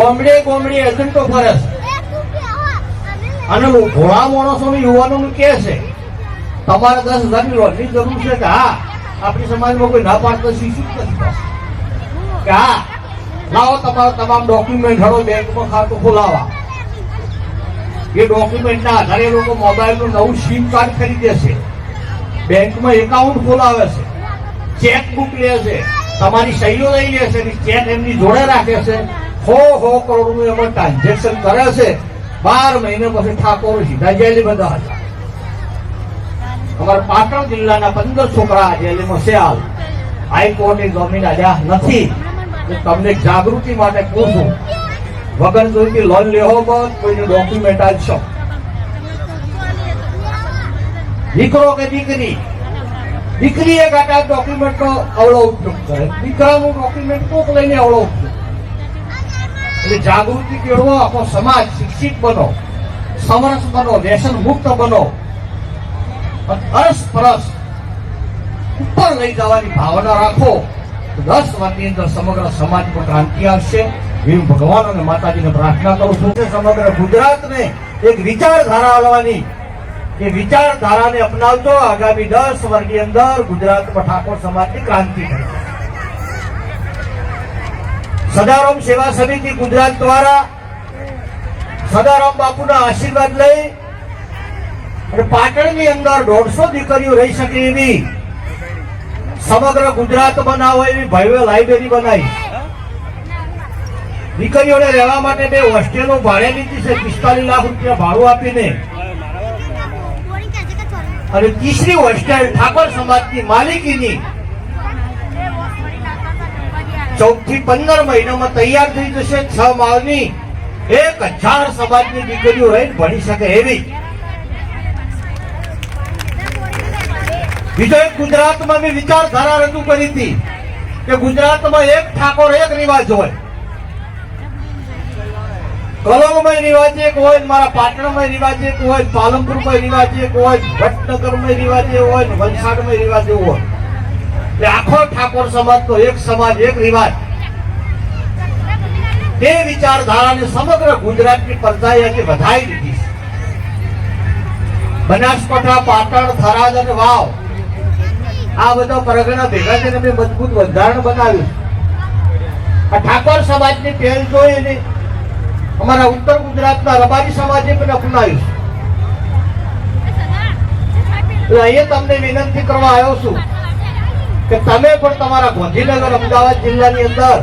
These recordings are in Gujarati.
ગોમડે ગોમડે એજન્ટો ફરે છે અને ઘોડા માણસો યુવાનો કે છે તમારે 10,000 ની લોનની જરૂર છે કે હા આપણી સમાજમાં કોઈ ના પાડતો શિશુ જ નથી કે હા લાવો તમારા તમામ ડોક્યુમેન્ટ હળો બેંકમાં ખાતું ખોલાવા. એ ડોક્યુમેન્ટના આધારે લોકો મોબાઈલનું નવું સિમ કાર્ડ ખરીદે છે, બેંકમાં એકાઉન્ટ ખોલાવે છે, ચેકબુક લે છે, તમારી સહીઓ લઈ લે છે, ચેક એમની જોડે રાખે છે, 100 કરોડનું એમાં ટ્રાન્ઝેક્શન કરે છે. 12 મહિને પછી ઠાકોર સીધા જેલી બધા હતા. અમારા પાટણ જિલ્લાના 15 છોકરા જેલીમાં છે. હાલ હાઈકોર્ટની જમીન આલ્યા નથી. તમને જાગૃતિ માટે પૂછું, વગર જોઈતી લોન લેવો બંધ, કોઈને ડોક્યુમેન્ટ આપશો. દીકરો કે દીકરી, દીકરીએ ગાટા ડોક્યુમેન્ટનો અવળો ઉપયોગ કરે, દીકરાનું ડોક્યુમેન્ટ કોક લઈને અવળો ઉપયોગ. એટલે જાગૃતિ કેળવો, આખો સમાજ શિક્ષિત બનો, સમરસ બનો, વ્યસન મુક્ત બનો, અરસપરસ ઉપર લઈ જવાની ભાવના રાખો. 10 વર્ષની અંદર સમગ્ર સમાજમાં ક્રાંતિ આવશે. હું ભગવાન અને માતાજીને પ્રાર્થના કરું છું કે સમગ્ર ગુજરાતને એક વિચારધારા આવવાની, એ વિચારધારાને અપનાવજો. આગામી 10 વર્ષની અંદર ગુજરાતમાં ઠાકોર સમાજની ક્રાંતિ થઈ. સદારામ સેવા સમિતિ ગુજરાત દ્વારા સદારામ બાપુના આશીર્વાદ લઈ અને પાટણની અંદર 150 દીકરીઓ રહી શકે એવી સમગ્ર ગુજરાત બનાવો એવી ભવ્ય લાઇબ્રેરી બનાવી. દીકરીઓને રહેવા માટે 2 હોસ્ટેલો ભાડે લીધી છે, 45 લાખ રૂપિયા ભાડું આપીને. અને 3રી હોસ્ટેલ ઠાકોર સમાજની માલિકીની 14 થી 15 મહિનામાં તૈયાર થઈ જશે. 6 માળની 1000 સમાજની દીકરીઓ રહીને ભણી શકે એવી. બીજો એક ગુજરાતમાં મેં વિચારધારા રજૂ કરી હતી કે ગુજરાતમાં એક ઠાકોર એક રિવાજ હોય. કલોલમાં રિવાજ એક હોય, મારા પાટણમાં રિવાજ એક હોય, પાલનપુરમાં રિવાજ એક હોય, વડનગરમાં રિવાજ એક હોય, વલસાડમાં રિવાજ એક હોય. એટલે આખો ઠાકોર સમાજનો એક સમાજ એક રિવાજ. તે વિચારધારાને સમગ્ર ગુજરાતની પ્રજાએ આજે વધાવી દીધી છે. બનાસકાંઠા, પાટણ, થરાદ અને વાવ આ બધા પરગણા ભેગા થઈને અમે મજબૂત બંધારણ બનાવ્યું. આ ઠાકોર સમાજની પહેલ જોઈને અમારા ઉત્તર ગુજરાતના રબારી સમાજે પણ અપનાવ્યું. અહીંયા તમને વિનંતી કરવા આવ્યો છું કે તમે પણ તમારા ગાંધીનગર, અમદાવાદ જિલ્લાની અંદર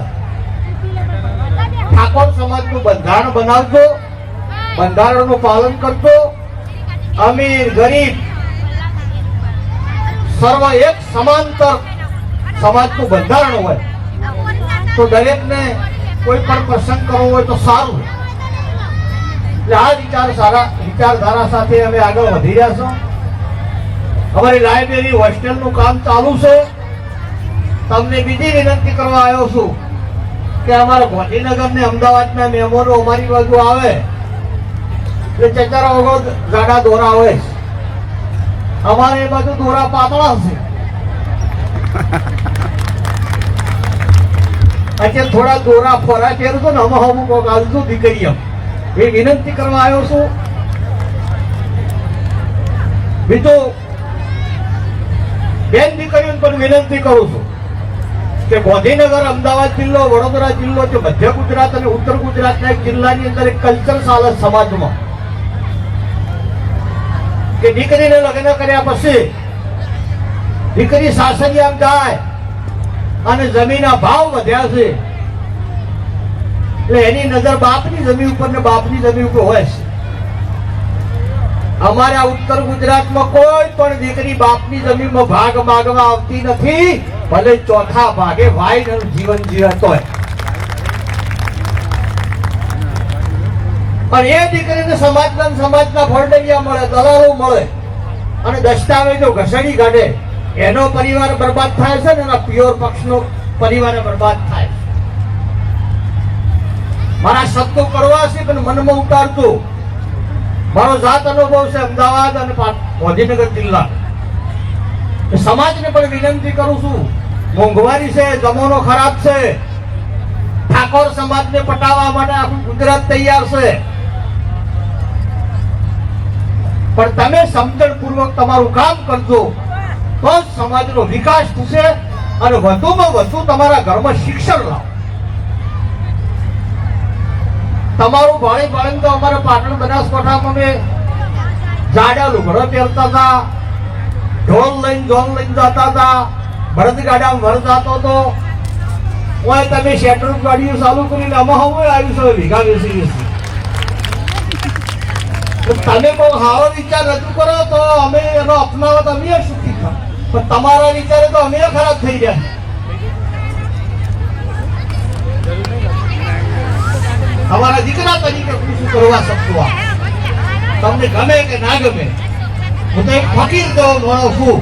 ઠાકોર સમાજનું બંધારણ બનાવજો, બંધારણનું પાલન કરજો. અમીર ગરીબ સર્વ એક સમાંતર સમાજનું બંધારણ હોય તો દરેકને કોઈ પણ પ્રસંગ કરવો હોય તો સારું. એટલે આ વિચારધારા સાથે અમે આગળ વધી રહ્યા છો. અમારી લાઇબ્રેરી હોસ્ટેલનું કામ ચાલુ છે. તમને બીજી વિનંતી કરવા આવ્યો છું કે અમારા ગાંધીનગર ને અમદાવાદના મહેમાનો અમારી બાજુ આવે એટલે ચચારા વગર ગાડા દોરા હોય. અમારે એ બાજુ દોરા પાતળા છે, એટલે થોડા દોરા ફરા ફેરું તો ને અમુક આવજો દીકરી. એ વિનંતી કરવા આવ્યો છું. બીજું બેન દીકરીઓને પણ વિનંતી કરું છું કે ગાંધીનગર, અમદાવાદ જિલ્લો, વડોદરા જિલ્લો, જે મધ્ય ગુજરાત અને ઉત્તર ગુજરાતના એક જિલ્લાની અંદર એક કલ્ચર ચાલે સમાજમાં કે દીકરીને લગ્ન કર્યા પછી દીકરી સાસરિયામ જાય અને જમીનના ભાવ વધ્યા છે એટલે એની નજર બાપની જમીન ઉપર ને બાપની જમીન ઉપર હોય છે. અમારા ઉત્તર ગુજરાતમાં કોઈ પણ દીકરી બાપની જમીનમાં ભાગ માંગવા આવતી નથી, ભલે ચોથા ભાગે ભાઈ જીવન જીવતો હોય. પણ એ દીકરીને સમાજના ફળદરિયા મળે, દલાલો મળે અને દસ્તાવેજો ઘસડી કાઢે, એનો પરિવાર બરબાદ થાય છે ને એના પ્યોર પક્ષનો પરિવાર બરબાદ થાય. મારા શબ્દો કડવા છે પણ મનમાં ઉતારતો. મારો જાત અનુભવ છે અમદાવાદ અને ગાંધીનગર જિલ્લા. સમાજને પણ વિનંતી કરું છું, મોંઘવારી છે, જમાનો ખરાબ છે, ઠાકોર સમાજને પટાવવા માટે આખું ગુજરાત તૈયાર છે, પણ તમે સમજણપૂર્વક તમારું કામ કરજો તો જ સમાજનો વિકાસ થશે અને વધુમાં વધુ તમારા ઘરમાં શિક્ષણ લાવો. તમારું ભાળી ભાળી તો અમારા પાટણ બનાસકાંઠામાં મેં જાડા લુગડા પહેરતા હતા, ઢોલ લઈને જતા હતા, બળદગાડામાં વરસાતો હતો. ઓય તમે શેટર ગાડીઓ ચાલુ કરીને આમાં હવે આવ્યું છે વીઘા વેસી. તમે કોઈ સારો વિચાર રજૂ કરો તો અમે એનો અપનાવો તો અમે સુખી થા, પણ તમારા વિચારે તો અમે ખરાબ થઈ ગયા. તમારા દીકરા તરીકે શું કરવા શકતો? તમને ગમે કે ના ગમે, હું તો એક ફકીર જેવો માણસ છું.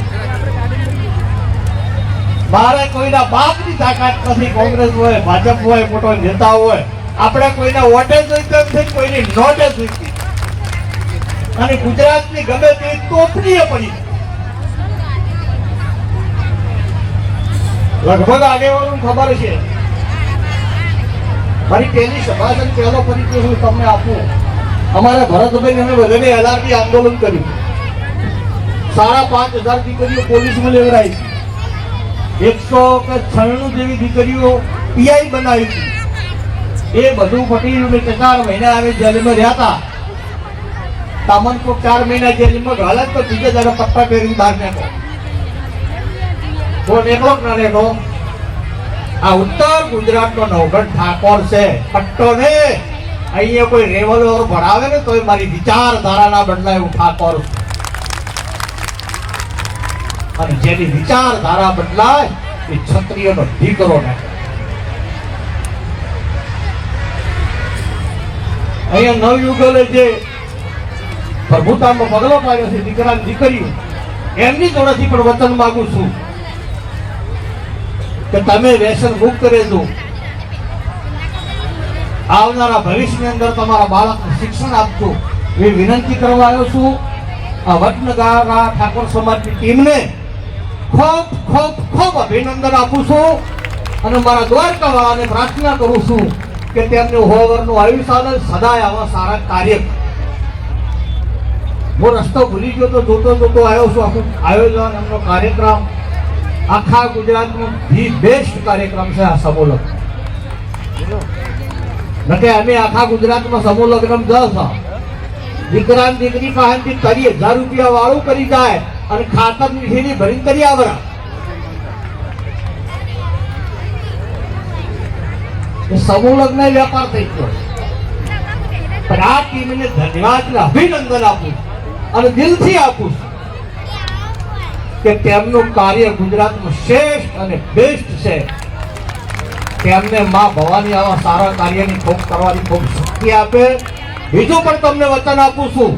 મારે કોઈના બાપની તાકાત નથી. કોંગ્રેસ હોય, ભાજપ હોય, મોટો નેતા હોય, આપણે કોઈના વોટે જોઈતો નથી, કોઈની નોટે જોઈતી. અને ગુજરાતની ગમે તે તોપનીએ પડી લગભગ આગેવાનો ખબર છે. મારી પહેલી સભાસદ પહેલો પરિચય હું તમને આપું. અમારા ભરતભાઈ અમે બધાને એલઆરટી આંદોલન કર્યું. 5,500 દીકરીઓ પોલીસમાં લેવડાવી, 196 જેવી દીકરીઓ પીઆઈ બનાવી હતી. એ બધું પટી 4 મહિના અમે જેલમાં રહ્યા હતા. તામન को 4 મહિના જેલમાં હાલત તો બીજા જરા પટ્ટા પહેરી બહાર નીકળો. તો નીકળો ના નીકળો. આ ઉત્તર ગુજરાતનો નવગઢ ઠાકોર છે, પટ્ટો ને. અહીંયા કોઈ રેવલોર ભણાવે ને તોય મારી વિચારધારાના બદલાય હું ઠાકોર. અને જેની વિચારધારા બદલાય એ ક્ષત્રિયનો દીકરો ને. અહીંયા નવયુગલે જે પ્રભુતામાં પગલો પાડ્યો છે, દીકરા દીકરીઓ એમની જોડેથી પણ વચન માંગુ છું કે તમે વ્યસન મુક્ત રહેજો. આવનારા ભવિષ્યની અંદર તમારા બાળકને શિક્ષણ આપજો એ વિનંતી કરવા આવ્યો છું. આ વડનગર ઠાકોર સમાજની ટીમને ખૂબ ખૂબ ખૂબ અભિનંદન આપું છું અને મારા દ્વારકાવાળાને પ્રાર્થના કરું છું કે તેમને હોવરનું આયુષ્ય સદાય આવા સારા કાર્ય. હું રસ્તો ભૂલી ગયો તો જોતો આવ્યો છું. આખું આયોજન એમનો કાર્યક્રમ આખા ગુજરાતનો ધી બેસ્ટ કાર્યક્રમ છે આ સમૂહ લગ્ન. નકે અમે આખા ગુજરાતમાં સમૂહ લગ્ન જશ દીકરા દીકરી પાસેથી 30,000 રૂપિયા વાળું કરી જાય અને ખાતરની થેલી ભરીને કરી આવરા. સમૂહ લગ્ન વેપાર થઈ ગયો. પણ આ ટીમને ધન્યવાદ અભિનંદન આપું અને દિલથી આપું છું કે તેમનું કાર્ય ગુજરાતનું શ્રેષ્ઠ અને બેસ્ટ છે. તેમને માં ભવાની આવા સારા કાર્યની ખૂબ કરવાની ખૂબ શક્તિ આપે. બીજું પણ તમને વચન આપું છું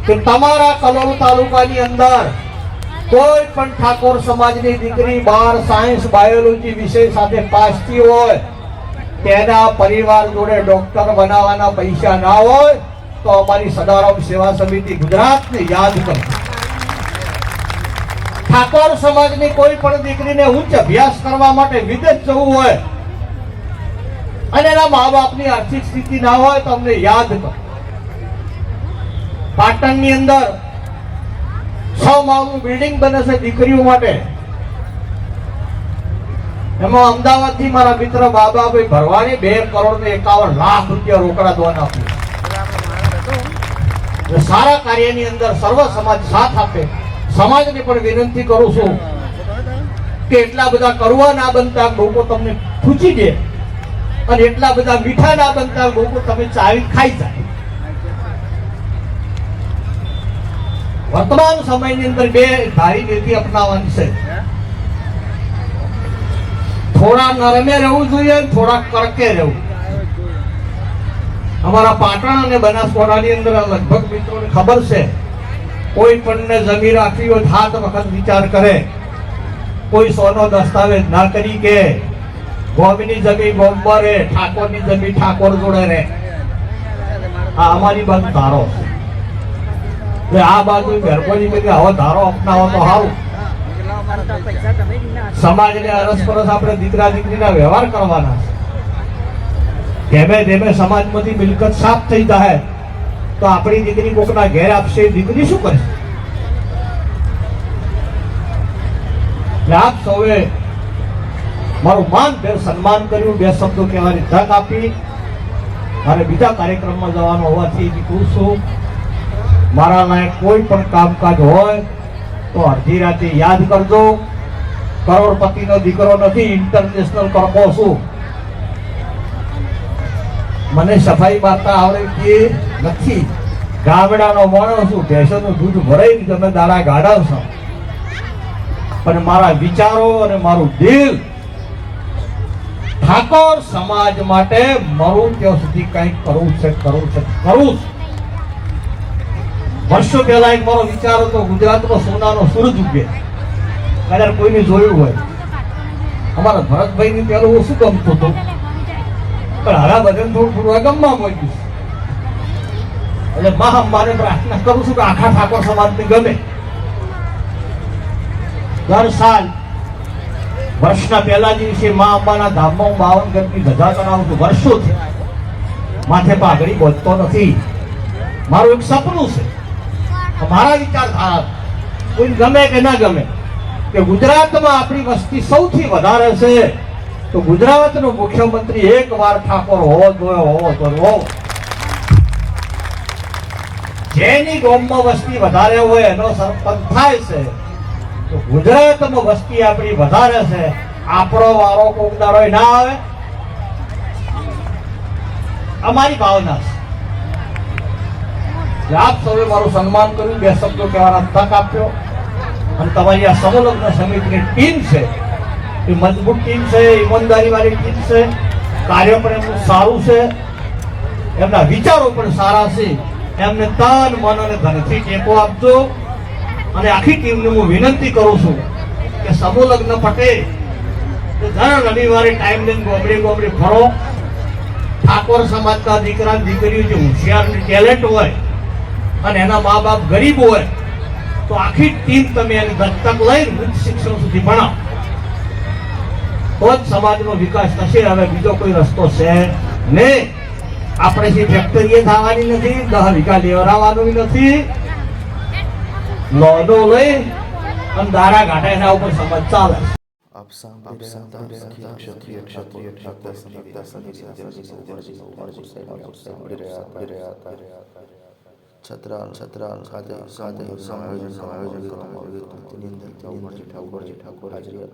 કે તમારા કલોલ તાલુકાની અંદર કોઈ પણ ઠાકોર સમાજની દીકરી 12 સાયન્સ બાયોલોજી વિષય સાથે પાસ થઈ હોય, તેના પરિવાર જોડે ડોક્ટર બનાવવાના પૈસા ના હોય તો અમારી સદારામ સેવા સમિતિ ગુજરાતને યાદ કરે. ઠાકોર સમાજની કોઈ પણ દીકરીને ઉચ્ચ અભ્યાસ કરવા માટે વિદેશ જવું હોય અને એના મા બાપની આર્થિક સ્થિતિ ના હોય તો અમને યાદ કરો. પાટણની અંદર 6 માળનું બિલ્ડિંગ બને છે દીકરીઓ માટે. એમાં અમદાવાદથી મારા મિત્ર બાબાભાઈ ભરવાડી 2,51,00,000 રૂપિયા રોકડા દોન આપ્યું. સારા કાર્યની અંદર સર્વ સમાજ સાથ આપે. સમાજને પણ વિનંતી કરું છું કે એટલા બધા કડવા ના બનતા લોકો તમને ખૂચી દે અને એટલા બધા મીઠા ના બનતા લોકો તમે ચાવી ખાઈ જાય. વર્તમાન સમયની અંદર 2 ધારી નીતિ અપનાવવાની છે. થોડા નરમે રહેવું જોઈએ, થોડા કડકે રહેવું. અમારા પાટણ અને બનાસકાંઠાની અંદર લગભગ મિત્રોને ખબર છે, કોઈ પણ જમીન રાખવી હોય 7 વખત વિચાર કરે. કોઈ સોનો દસ્તાવેજ ના કરી કે ગોમની જમીન ગોમમાં રહે, ઠાકોરની જમીન ઠાકોર જોડે રહે. આ અમારી બાજુ ધારો છે. આ બાજુ મહેરબાની કરી આવો ધારો અપનાવો તો સારું. સમાજને અરસપરસ આપણે દીકરા દીકરીના વ્યવહાર કરવાના છે. ધીમે ધીમે સમાજમાંથી મિલકત સાફ થઈ જાય તો આપણી દીકરી કોકના ઘેર આપશે, દીકરી શું કરશે? એટલે આપ સૌએ મારું માનભેર સન્માન કર્યું, બે શબ્દો કહેવાની તક આપી. મારે બીજા કાર્યક્રમમાં જવાનું હોવાથી નીકળું છું. મારા લાયક કોઈ પણ કામકાજ હોય તો અડધી રાતે યાદ કરજો. કરોડપતિનો દીકરો નથી, ઇન્ટરનેશનલ કરમો છું. મને સફાઈ મારતા આવડે તે નથી. ગામડાનો માણસ છું, ભેંસોનું દૂધ ભરાઈને તમે દાડા ગાડાવશો, પણ મારા વિચારો અને મારું દિલ ઠાકોર સમાજ માટે મરું ત્યાં સુધી કંઈક કરવું છે. વર્ષો પહેલા એક મારો વિચાર હતો, ગુજરાતમાં સોનાનો સૂરજ ઉગે. કદાચ કોઈને જોયું હોય, અમારા ભરતભાઈ ની પેલું શું ગમતું હતું, પણ હારા બધાને થોડું ગમવા માંડ્યું. એટલે મા અંબાને પ્રાર્થના કરું છું કે આખા ઠાકોર સમાજને ગમે. દર સાલ વર્ષના પહેલા દિવસે મા અંબાના ધામમાં હું 52 ગજની ધજા ચડાવું છું. વર્ષોથી માથે પાઘડી બોલતો નથી. મારું એક સપનું છે, મારા વિચારધારા કોઈ ગમે કે ના ગમે, કે ગુજરાતમાં આપણી વસ્તી સૌથી વધારે છે તો ગુજરાતનો મુખ્યમંત્રી એકવાર ઠાકોર હોવો જોઈએ. જેની ગામમાં વસ્તી વધારે હોય એનો સરપંચ થાય છે. તો ગુજરાતમાં વસ્તી આપણી વધારે છે, આપણો વારો કોક દાડો ના આવે, અમારી ભાવના છે. આપ સૌએ મારું સન્માન કર્યું, બે શબ્દો કહેવાનો તક આપ્યો. અને તમારી આ સમલગ્ન સમિતિની ટીમ છે એ મજબૂત ટીમ છે, ઈમાનદારી વાળી ટીમ છે. કાર્ય પણ એમનું સારું છે, એમના વિચારો પણ સારા છે. એમને તન મન અને ધનથી ટેકો આપજો. અને આખી ટીમને હું વિનંતી કરું છું કે સમૂહ લગ્ન પટે તો દર રવિવારે ટાઈમ લઈને ગોમડી ફરો. ઠાકોર સમાજના દીકરા દીકરીઓ જે હોશિયાર ટેલેન્ટ હોય અને એના મા બાપ ગરીબ હોય તો આખી ટીમ તમે એની દત્તક લઈને ઉચ્ચ શિક્ષણ સુધી ભણાવો તો જ સમાજનો વિકાસ થશે. હવે બીજો કોઈ રસ્તો છે નહીં. આપણે જે ફેક્ટરીએ થવાની નથી, 10 વીઘા લેવડાવવાનું નથી. લોડો લઈ અને દારા ઘાટા એના ઉપર સમાજ ચાલે. છત્રાલ ખાતે આયોજન કરવામાં આવ્યું હતું. તેની અંદર ઠાકોરજી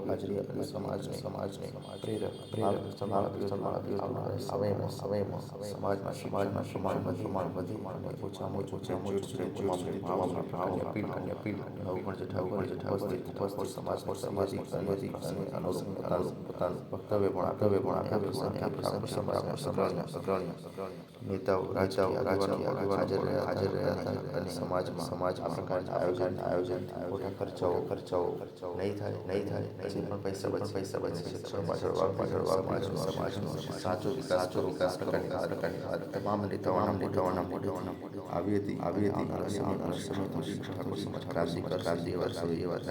હાજરી અને સમાજને પ્રેરક સમયમાં સમાજમાં પ્રમાણ વધી અને ઓછામાં ઓછું નેતાઓ રાજકીય હાજર રહ્યા અને સમાજમાં આ પ્રકારના આયોજન મોટા ખર્ચાઓ નહીં થાય પછી પણ પૈસા બચે સમાજનો સાચો વિકાસ તમામ નેતાઓના આવી હતી ક્રાંતિ વર્ષ એવા છે.